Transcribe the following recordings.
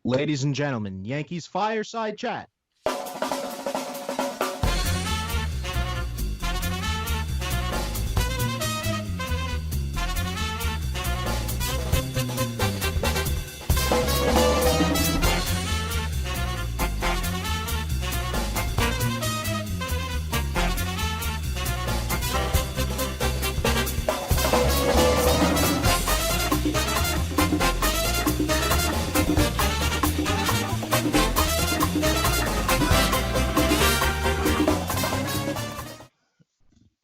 Ladies and gentlemen, Yankees Fireside Chat.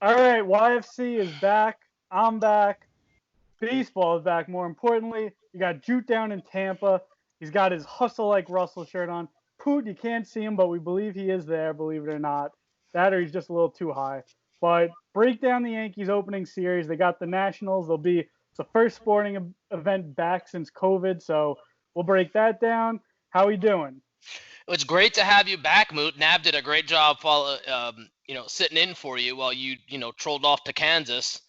All right, YFC is back. I'm back. Baseball is back. More importantly, you got Jute down in Tampa. He's got his hustle like Russell shirt on. Poot, you can't see him, but we believe he is there, believe it or not. That or he's just a little too high. But break down the Yankees opening series. They got the Nationals. They'll be the first sporting event back since COVID, so we'll break that down. How we doing? It's great to have you back, Moot. Nav did a great job sitting in for you while you trolled off to Kansas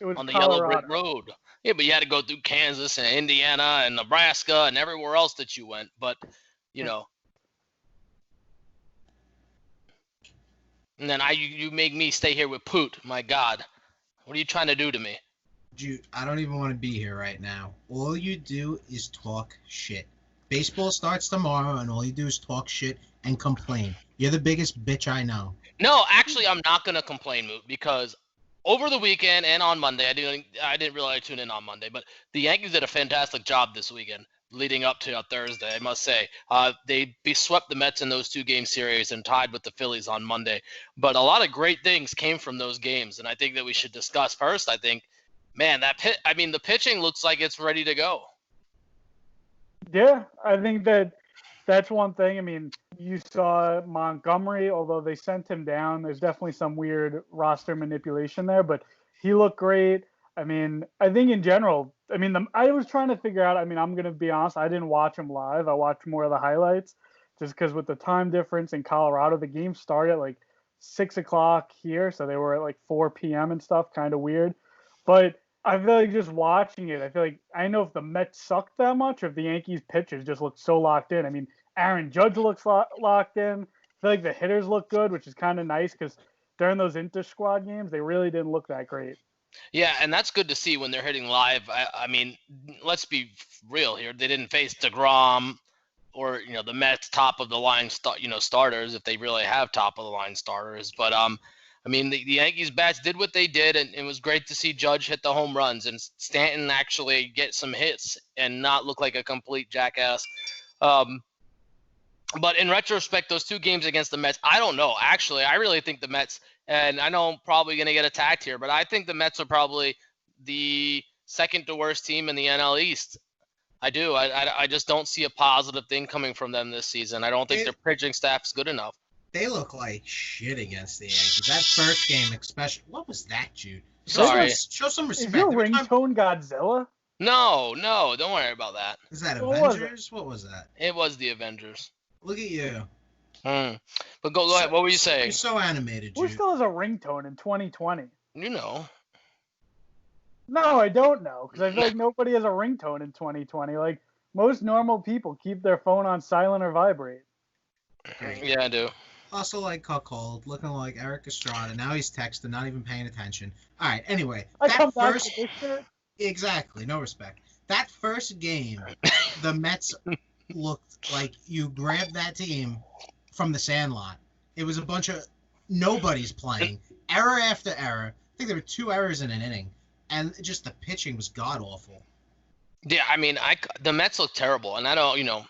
It was on the Colorado. Yellow Brick Road. Yeah, but you had to go through Kansas and Indiana and Nebraska and everywhere else that you went. But, and then you make me stay here with Poot. My God. What are you trying to do to me? Dude, I don't even want to be here right now. All you do is talk shit. Baseball starts tomorrow, and all you do is talk shit and complain. You're the biggest bitch I know. No, actually, I'm not gonna complain, Moot, because over the weekend and on Monday, I didn't really tune in on Monday, but the Yankees did a fantastic job this weekend, leading up to Thursday. I must say, they swept the Mets in those 2-game series and tied with the Phillies on Monday. But a lot of great things came from those games, and I think that we should discuss first. I think, man, the pitching looks like it's ready to go. Yeah, I think that's one thing. I mean, you saw Montgomery, although they sent him down, there's definitely some weird roster manipulation there, but he looked great. I mean, I think in general, I was trying to figure out, I'm going to be honest, I didn't watch him live. I watched more of the highlights just because with the time difference in Colorado, the game started at like 6 o'clock here, so they were at like 4 p.m. and stuff, kind of weird. But I feel like just watching it, I feel like I know if the Mets sucked that much or if the Yankees pitchers just looked so locked in. I mean, Aaron Judge looks locked in. I feel like the hitters look good, which is kind of nice because during those inter-squad games, they really didn't look that great. Yeah, and that's good to see when they're hitting live. I mean, let's be real here. They didn't face DeGrom or the Mets top of the line starters if they really have top of the line starters. But the Yankees bats did what they did, and it was great to see Judge hit the home runs and Stanton actually get some hits and not look like a complete jackass. But in retrospect, those 2 games against the Mets, I don't know. Actually, I really think the Mets, and I know I'm probably going to get attacked here, but I think the Mets are probably the second to worst team in the NL East. I do. I just don't see a positive thing coming from them this season. I don't think their pitching staff is good enough. They look like shit against the Yankees. That first game, especially. What was that, Jude? Sorry. Show some respect. Is your ringtone Godzilla? No, don't worry about that. Is that Avengers? What was that? It was the Avengers. Look at you. But go ahead. What were you saying? You're so animated, Who Jude. still has a ringtone in 2020? You know. No, I don't know, because I feel like nobody has a ringtone in 2020. Like, most normal people keep their phone on silent or vibrate. Yeah, I do. Also like Cuckold, looking like Eric Estrada. Now he's texting, not even paying attention. All right, anyway. Exactly, no respect. That first game, the Mets looked like you grabbed that team from the sandlot. It was a bunch of nobodies playing. Error after error. I think there were 2 errors in an inning. And just the pitching was god-awful. Yeah, the Mets look terrible. And I don't,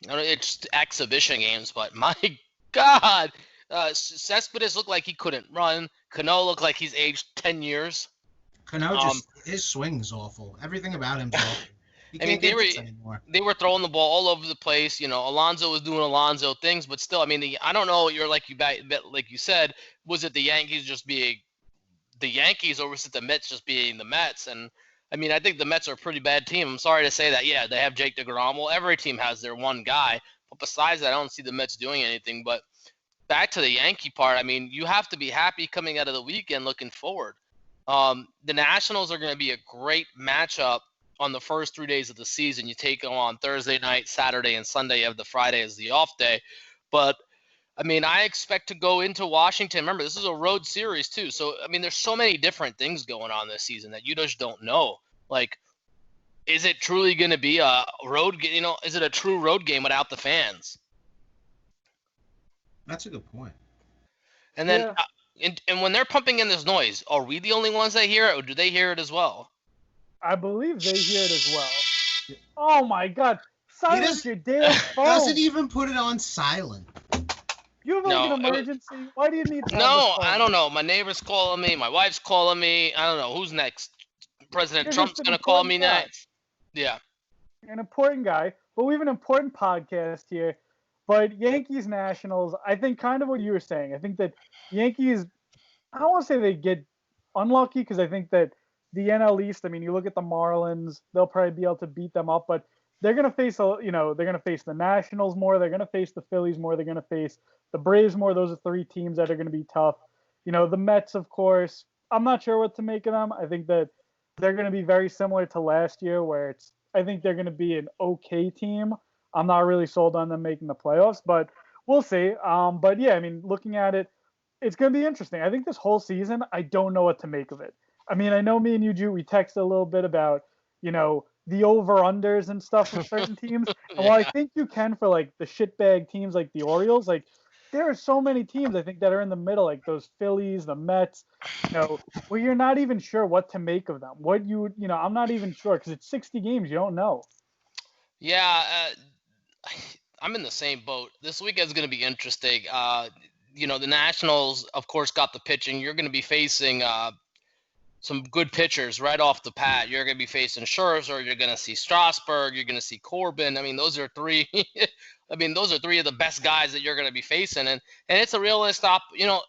it's exhibition games, but my God, Cespedes looked like he couldn't run. Cano looked like he's aged 10 years. Cano his swing's awful. Everything about him's awful. They were throwing the ball all over the place. Alonso was doing Alonso things, but still, I don't know. Like you said, was it the Yankees just being the Yankees, or was it the Mets just being the Mets? And I think the Mets are a pretty bad team. I'm sorry to say that. Yeah, they have Jake DeGrom. Well, every team has their one guy. But besides that, I don't see the Mets doing anything. But back to the Yankee part, you have to be happy coming out of the weekend looking forward. The Nationals are going to be a great matchup on the first 3 days of the season. You take them on Thursday night, Saturday, and Sunday. You have the Friday as the off day. But I mean, I expect to go into Washington. Remember, this is a road series too. So, I mean, there's so many different things going on this season that you just don't know. Like, is it truly going to be a road game? You know, is it a true road game without the fans? That's a good point. And then, and when they're pumping in this noise, are we the only ones that hear it, or do they hear it as well? I believe they hear it as well. Oh my God! Silence your damn phone. Doesn't even put it on silent. You have like an emergency. Why do you need to? No, I don't know. My neighbor's calling me. My wife's calling me. I don't know who's next. President Trump's gonna call me next. Yeah. You're an important guy, but we have an important podcast here. But Yankees Nationals, I think kind of what you were saying. I think that Yankees, I don't want to say they get unlucky because I think that the NL East, I mean, you look at the Marlins, they'll probably be able to beat them up, but they're going to face, they're going to face the Nationals more. They're going to face the Phillies more. They're going to face the Braves more. Those are three teams that are going to be tough. You know, the Mets, of course, I'm not sure what to make of them. I think that they're going to be very similar to last year where I think they're going to be an okay team. I'm not really sold on them making the playoffs, but we'll see. But yeah, I mean, looking at it, it's going to be interesting. I think this whole season, I don't know what to make of it. I mean, I know me and you, Drew, we texted a little bit about, the over-unders and stuff with certain teams. And while I think you can for, like, the shitbag teams like the Orioles, like, there are so many teams, I think, that are in the middle, like those Phillies, the Mets, where you're not even sure what to make of them. I'm not even sure because it's 60 games. You don't know. Yeah, I'm in the same boat. This weekend's going to be interesting. The Nationals, of course, got the pitching. You're going to be facing some good pitchers right off the bat. You're going to be facing Scherzer. You're going to see Strasburg. You're going to see Corbin. I mean, those are three. Those are three of the best guys that you're going to be facing, and it's a realistic.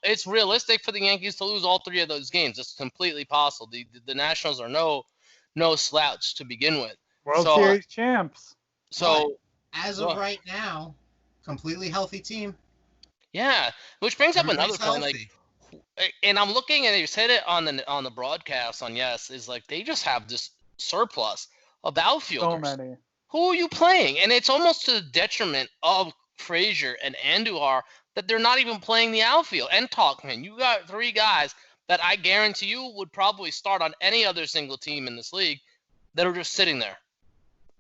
It's realistic for the Yankees to lose all three of those games. It's completely possible. The Nationals are no slouch to begin with. World Series champs. So as of right now, completely healthy team. Yeah, which brings up another point. Like, and I'm looking, and you said it on the broadcast on Yes, is like they just have this surplus of outfielders. So many. Who are you playing? And it's almost to the detriment of Frazier and Andujar that they're not even playing the outfield. And Talkman, you got three guys that I guarantee you would probably start on any other single team in this league that are just sitting there.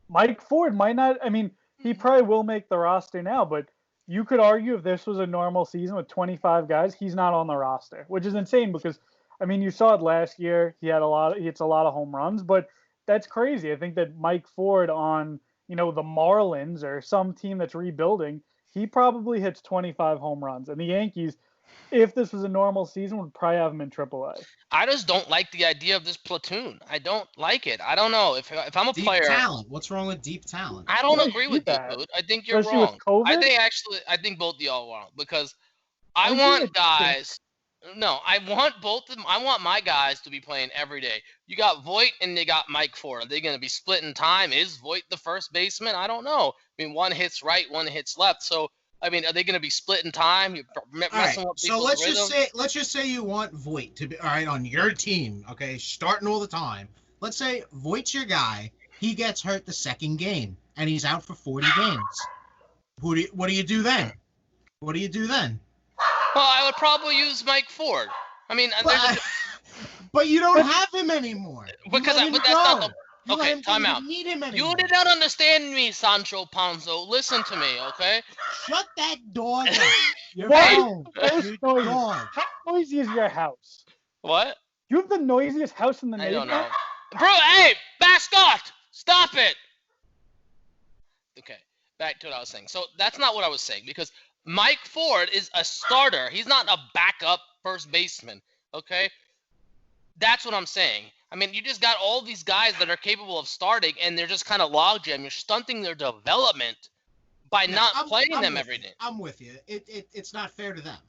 Mike Ford might not. I mean, he probably will make the roster now, but you could argue if this was a normal season with 25 guys, he's not on the roster, which is insane because, I mean, you saw it last year. He hits a lot of home runs, but that's crazy. I think that Mike Ford on, the Marlins or some team that's rebuilding, he probably hits 25 home runs. And the Yankees, if this was a normal season, would probably have him in AAA. I just don't like the idea of this platoon. I don't like it. I don't know. If I'm a player. Deep talent. What's wrong with deep talent? I don't agree with you, dude. I think you're wrong. I think both of y'all are wrong because I want guys. No, I want both of them. I want my guys to be playing every day. You got Voit and you got Mike Ford. Are they going to be splitting time? Is Voit the first baseman? I don't know. I mean, one hits right, one hits left. So, I mean, are they going to be splitting time? You're messing up so let's just say you want Voit to be on your team. Okay, starting all the time. Let's say Voit's your guy. He gets hurt the second game and he's out for 40 games. What do you do then? What do you do then? Well, I would probably use Mike Ford. I mean, but you don't have him anymore. Because that's not the. Okay, time out. You did not understand me, Sancho Panza. Listen to me, okay? Shut that dog up. You're How noisy is your house? What? You have the noisiest house in the I neighborhood? don't know. Bro, hey, mascot! Stop it! Okay, back to what I was saying. So that's not what I was saying because Mike Ford is a starter. He's not a backup first baseman, okay? That's what I'm saying. I mean, you just got all these guys that are capable of starting, and they're just kind of logjam. You're stunting their development by not playing them every day. I'm with you. It's not fair to them.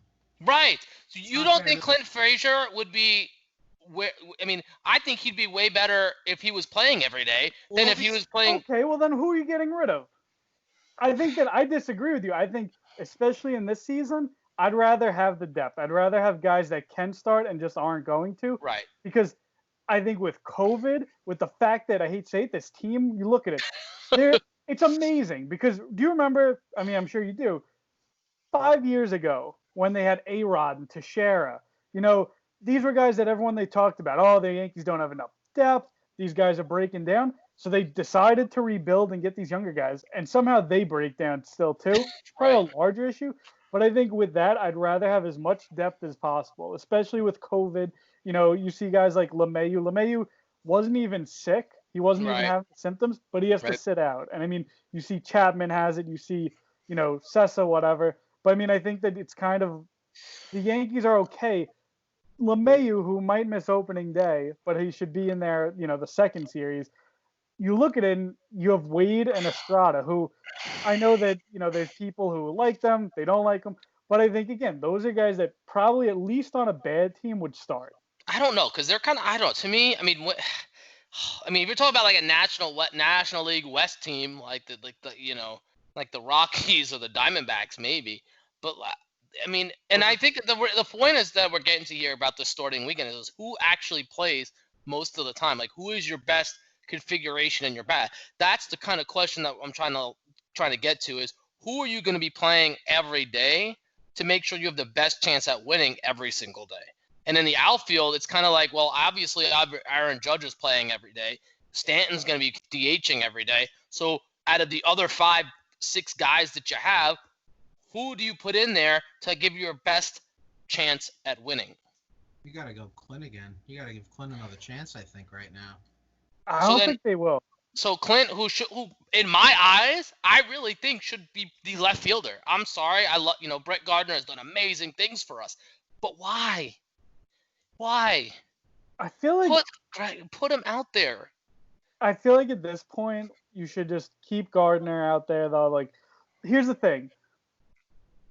Right. So you don't think Clint Frazier would be I mean, I think he'd be way better if he was playing every day than if he was playing. Okay, well then who are you getting rid of? I think that I disagree with you. I think, especially in this season, I'd rather have the depth. I'd rather have guys that can start and just aren't going to. Right. Because I think with COVID, with the fact that I hate to say it, this team, you look at it, it's amazing because do you remember? I mean, I'm sure you do. 5 years ago, when they had A-Rod and Teixeira, these were guys that everyone they talked about. Oh, the Yankees don't have enough depth. These guys are breaking down. So they decided to rebuild and get these younger guys, and somehow they break down still too. It's probably a larger issue, but I think with that, I'd rather have as much depth as possible, especially with COVID. You see guys like LeMahieu. LeMahieu wasn't even sick. He wasn't even having symptoms, but he has to sit out. And I mean, you see Chapman has it. You see, Sessa, whatever. But I mean, I think that it's kind of the Yankees are okay. LeMahieu, who might miss opening day, but he should be in there, the second series. You look at it and you have Wade and Estrada, who I know that, there's people who like them, they don't like them. But I think, again, those are guys that probably at least on a bad team would start. I don't know, because they're kind of, I don't know. To me, I mean, if you're talking about like a National League West team, like the Rockies or the Diamondbacks, maybe. But I mean, and I think the point is that we're getting to here about the starting weekend is who actually plays most of the time. Like, who is your best configuration in your bat? That's the kind of question that I'm trying to get to is who are you going to be playing every day to make sure you have the best chance at winning every single day? And in the outfield, it's kind of like, well, obviously Aaron Judge is playing every day. Stanton's going to be DHing every day. So out of the other 5-6 guys that you have, who do you put in there to give you your best chance at winning? You got to go Clint again. You got to give Clint another chance, I think, right now. I don't think they will. So Clint, who in my eyes, I really think should be the left fielder. I'm sorry, I love Brett Gardner has done amazing things for us, but why? Why? I feel like put him out there. I feel like at this point you should just keep Gardner out there though. Like, here's the thing.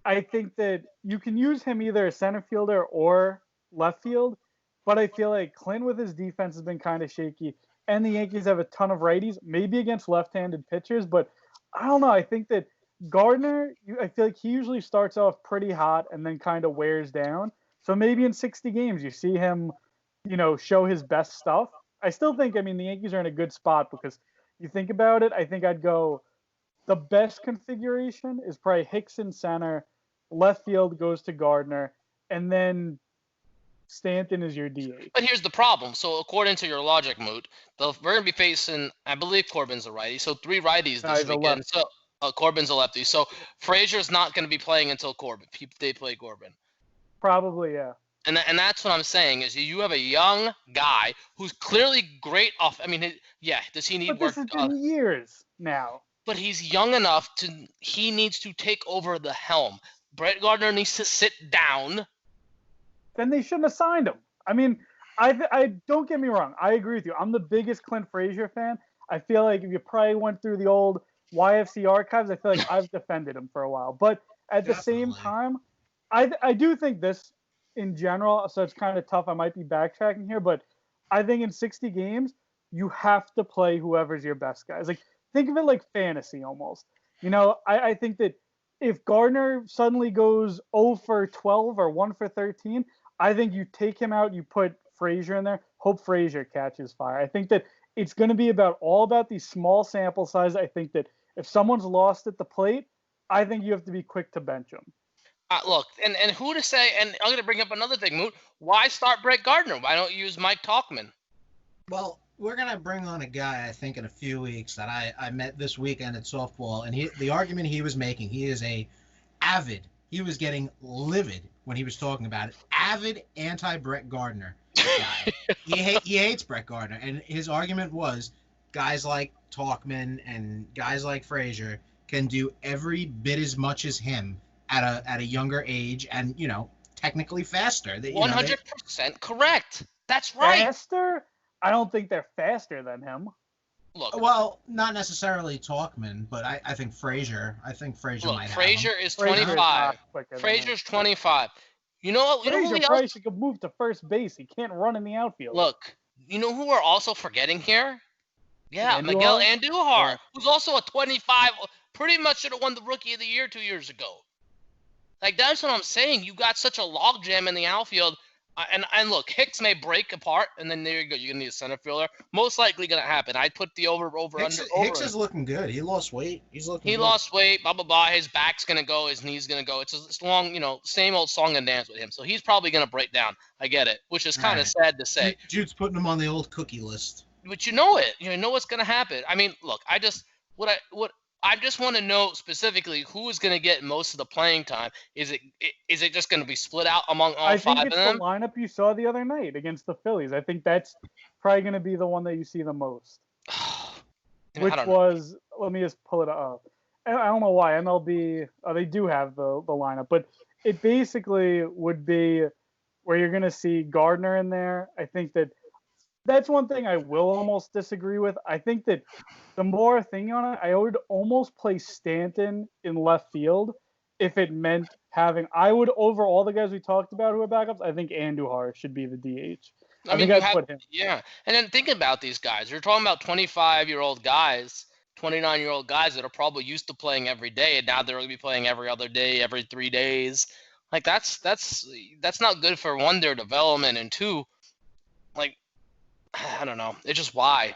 I think that you can use him either as center fielder or left field, but I feel like Clint with his defense has been kind of shaky. And the Yankees have a ton of righties, maybe against left-handed pitchers, but I don't know. I think that Gardner, I feel like he usually starts off pretty hot and then kind of wears down. So maybe in 60 games you see him, show his best stuff. I still think, the Yankees are in a good spot because you think about it, I think I'd go the best configuration is probably Hicks in center, left field goes to Gardner, and then Stanton is your DH. But here's the problem. So according to your logic, Moot, we're going to be facing, I believe Corbin's a righty, so 3 righties this weekend. So Corbin's a lefty. So Frazier's not going to be playing until Corbin. They play Corbin. Probably, yeah. And that's what I'm saying is you have a young guy who's clearly great off. Does he need work? This has been years now. But he's young enough he needs to take over the helm. Brett Gardner needs to sit down. Then they shouldn't have signed him. I don't get me wrong. I agree with you. I'm the biggest Clint Frazier fan. I feel like if you probably went through the old YFC archives, I feel like I've defended him for a while. But at the same time, I do think this in general, so it's kind of tough. I might be backtracking here, but I think in 60 games, you have to play whoever's your best guys. Like, think of it like fantasy almost. I think that if Gardner suddenly goes 0 for 12 or 1 for 13, I think you take him out, you put Frazier in there, hope Frazier catches fire. I think that it's going to be all about these small sample sizes. I think that if someone's lost at the plate, I think you have to be quick to bench them. Look, and who to say, and I'm going to bring up another thing, Moot. Why start Brett Gardner? Why don't you use Mike Tauchman? Well, we're going to bring on a guy, I think, in a few weeks that I met this weekend at softball, and the argument he was making, he is he was getting livid when he was talking about it, avid anti-Brett Gardner guy. he hates Brett Gardner, and his argument was guys like Tauchman and guys like Frazier can do every bit as much as him at a younger age and, technically faster. 100% correct. That's right. Faster? I don't think they're faster than him. Look. Well, not necessarily Tauchman, but I think Frazier. I think Frazier might have Frazier is 25. Frazier's 25. You know what? Frazier could move to first base. He can't run in the outfield. Look, you know who we're also forgetting here? Yeah, Miguel Andujar, who's also a 25. Pretty much should have won the Rookie of the Year 2 years ago. Like, that's what I'm saying. You got such a logjam in the outfield. And look, Hicks may break apart, and then there you go. You're gonna need a center fielder. Most likely gonna happen. I'd put the over Hicks, under. Hicks is looking good. He lost weight. He's looking. He good. lost weight. Blah blah blah. His back's gonna go. His knee's gonna go. It's a long, same old song and dance with him. So he's probably gonna break down. I get it, which is kind of sad to say. Jude's putting him on the old cookie list. But you know it. You know what's gonna happen. I mean, look. I just want to know specifically who is going to get most of the playing time. Is it just going to be split out among all five of them? I think it's the lineup you saw the other night against the Phillies. I think that's probably going to be the one that you see the most. Which was, let me just pull it up. I don't know why MLB. They do have the lineup, but it basically would be where you're going to see Gardner in there. I think that's one thing I will almost disagree with. I think that the more thing on it, I would almost play Stanton in left field if it meant having. I would, over all the guys we talked about who are backups, I think Andujar should be the DH. I mean, put him. Yeah, and then think about these guys. You're talking about 25-year-old guys, 29-year-old guys that are probably used to playing every day, and now they're going to be playing every other day, every 3 days. Like that's not good for one, their development, and two, like. I don't know. It's just why?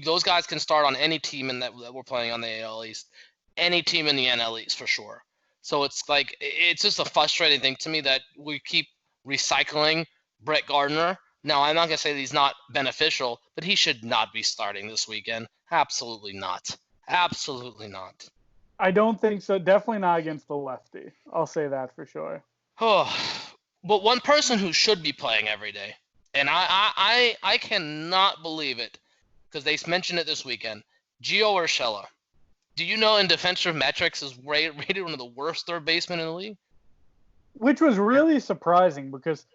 Those guys can start on any team that we're playing on the AL East, any team in the NL East for sure. So it's like it's just a frustrating thing to me that we keep recycling Brett Gardner. Now I'm not gonna say that he's not beneficial, but he should not be starting this weekend. Absolutely not. Absolutely not. I don't think so. Definitely not against the lefty. I'll say that for sure. Oh, but one person who should be playing every day. And I cannot believe it because they mentioned it this weekend. Gio Urshela. Do you know in defensive metrics is rated one of the worst third basemen in the league? Which was really surprising because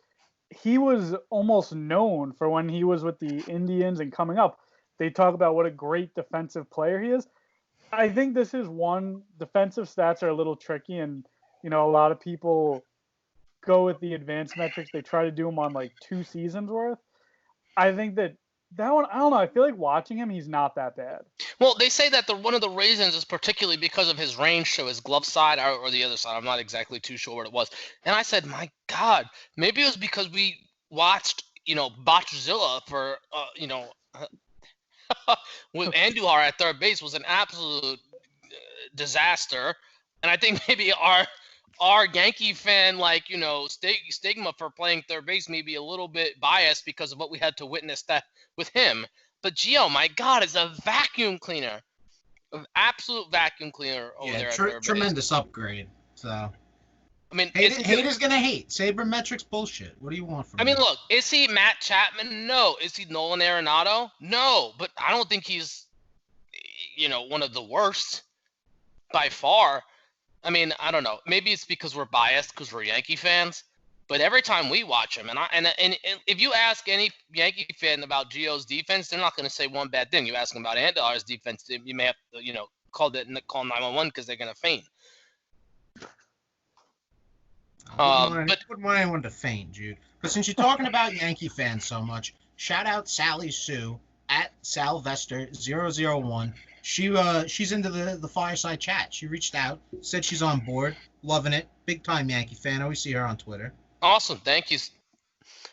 he was almost known for when he was with the Indians and coming up. They talk about what a great defensive player he is. I think this is one, defensive stats are a little tricky, and a lot of people go with the advanced metrics. They try to do them on like 2 seasons worth. I think that one, I don't know. I feel like watching him, he's not that bad. Well, they say that one of the reasons is particularly because of his range to his glove side or the other side. I'm not exactly too sure what it was. And I said, my God, maybe it was because we watched, Botchzilla for, with Andujar at third base was an absolute disaster. And I think maybe our Yankee fan, stigma for playing third base may be a little bit biased because of what we had to witness that with him. But Gio, my God, is a vacuum cleaner, an absolute vacuum cleaner over there at third base. Tremendous upgrade. So, I mean, haters gonna hate. Sabermetrics bullshit. What do you want from him? I mean, look, is he Matt Chapman? No. Is he Nolan Arenado? No. But I don't think he's, one of the worst by far. I mean, I don't know. Maybe it's because we're biased because we're Yankee fans. But every time we watch him, and if you ask any Yankee fan about Gio's defense, they're not going to say one bad thing. You ask them about Andujar's defense, you may have to, call 911 because they're going to faint. I wouldn't want anyone to faint, Jude. But since you're talking about Yankee fans so much, shout out Sally Sue at Salvester001. She's into the Fireside chat. She reached out, said she's on board, loving it. Big time Yankee fan. I always see her on Twitter. Awesome, thank you.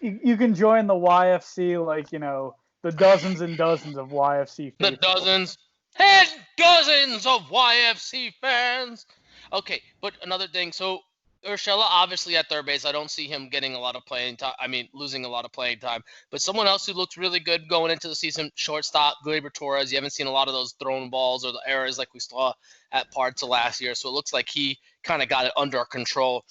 You can join the YFC, the dozens and dozens of YFC fans. The dozens and dozens of YFC fans. Okay, but another thing. So Urshela obviously at third base. I don't see him getting a lot of playing time. I mean, losing a lot of playing time. But someone else who looked really good going into the season, shortstop, Gleyber Torres. You haven't seen a lot of those thrown balls or the errors like we saw at parts of last year. So it looks like he kind of got it under control.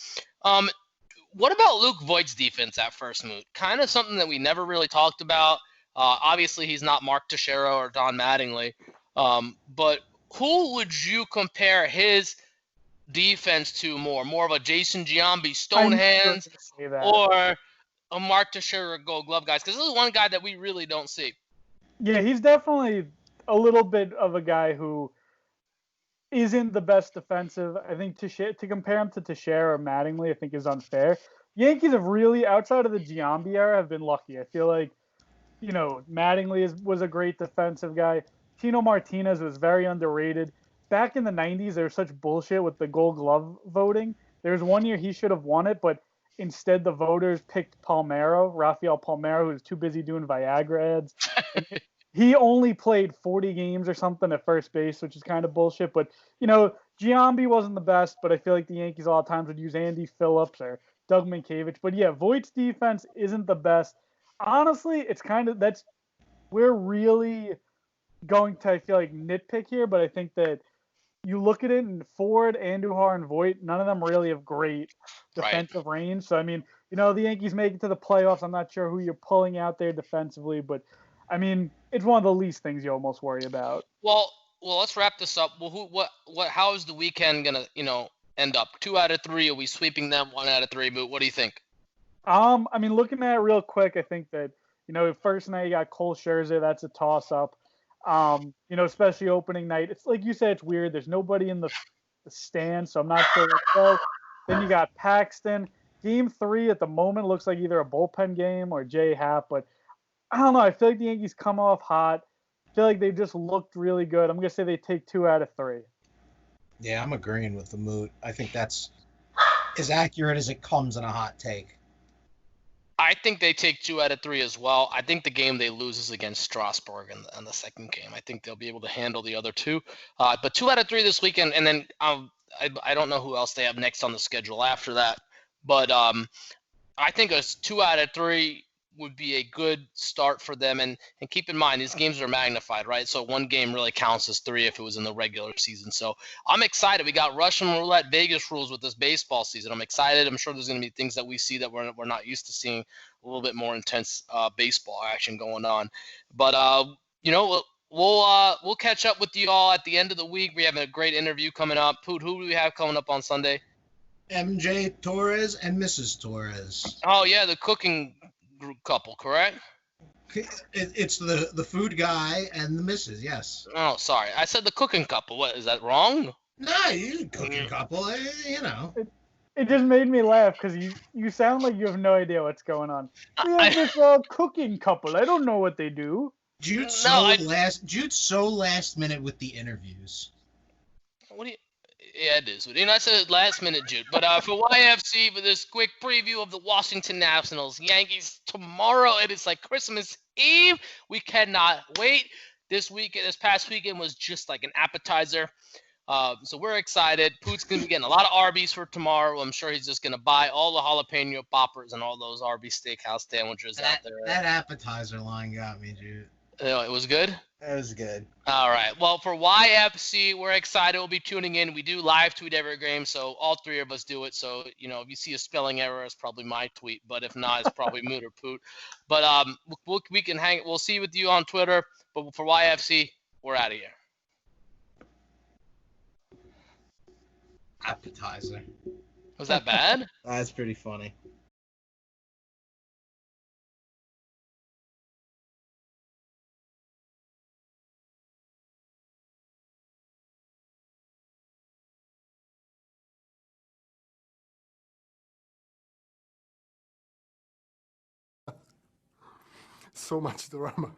What about Luke Voigt's defense at first, Moot? Kind of something that we never really talked about. Obviously, he's not Mark Teixeira or Don Mattingly. But who would you compare his defense to more of a Jason Giambi Stonehands or a Mark Teixeira Gold Glove guys? Because this is one guy that we really don't see. Yeah, he's definitely a little bit of a guy who isn't the best defensive. I think to compare him to Teixeira or Mattingly, I think is unfair. Yankees have really, outside of the Giambi era, have been lucky. I feel like, Mattingly was a great defensive guy. Tino Martinez was very underrated. Back in the 90s, there was such bullshit with the Gold Glove voting. There was one year he should have won it, but instead the voters picked Rafael Palmeiro, who's too busy doing Viagra ads. He only played 40 games or something at first base, which is kind of bullshit. But, Giambi wasn't the best, but I feel like the Yankees a lot of times would use Andy Phillips or Doug Mankiewicz. But yeah, Voigt's defense isn't the best. Honestly, it's we're really going to, I feel like, nitpick here, but I think that you look at it and Ford, Andujar, and Voigt, none of them really have great defensive range. So, I mean, the Yankees make it to the playoffs. I'm not sure who you're pulling out there defensively, but, I mean, it's one of the least things you almost worry about. Well, let's wrap this up. Well, how is the weekend gonna, end up? 2 out of 3. Are we sweeping them? 1 out of 3? But what do you think? I mean, looking at it real quick, I think that first night you got Cole Scherzer. That's a toss-up. Especially opening night. It's like you said, it's weird. There's nobody in the stand, so I'm not sure where to go. Then you got Paxton. Game 3 at the moment looks like either a bullpen game or Jay Happ, but I don't know. I feel like the Yankees come off hot. I feel like they just looked really good. I'm going to say they take 2 out of 3. Yeah, I'm agreeing with the mood. I think that's as accurate as it comes in a hot take. I think they take 2 out of 3 as well. I think the game they lose is against Strasburg in the second game. I think they'll be able to handle the other 2. But 2 out of 3 this weekend, and then I don't know who else they have next on the schedule after that. But I think a 2 out of 3 would be a good start for them. And keep in mind, these games are magnified, right? So one game really counts as 3 if it was in the regular season. So I'm excited. We got Russian roulette Vegas rules with this baseball season. I'm excited. I'm sure there's going to be things that we see that we're not used to seeing, a little bit more intense baseball action going on. But, we'll catch up with you all at the end of the week. We have a great interview coming up. Poot, who do we have coming up on Sunday? MJ Torres and Mrs. Torres. Oh, yeah, the cooking group couple, correct? It's the food guy and the missus, yes. Oh, sorry. I said the cooking couple. What, is that wrong? No, you cooking couple, It just made me laugh because you sound like you have no idea what's going on. We have this cooking couple. I don't know what they do. Jude's so last minute with the interviews. What do you... Yeah, it is. I said last minute, Jude. But for YFC, for this quick preview of the Washington Nationals, Yankees tomorrow. It is like Christmas Eve. We cannot wait. This past weekend was just like an appetizer. So we're excited. Poot's going to be getting a lot of Arby's for tomorrow. I'm sure he's just going to buy all the jalapeno poppers and all those Arby's steakhouse sandwiches out there. That appetizer line got me, Jude. It was good? It was good. All right. Well, for YFC, we're excited. We'll be tuning in. We do live tweet every game, so all 3 of us do it. So, if you see a spelling error, it's probably my tweet. But if not, it's probably Moot or Poot. But we can hang. We'll see with you on Twitter. But for YFC, we're out of here. Appetizer. Was that bad? That's pretty funny. So much drama.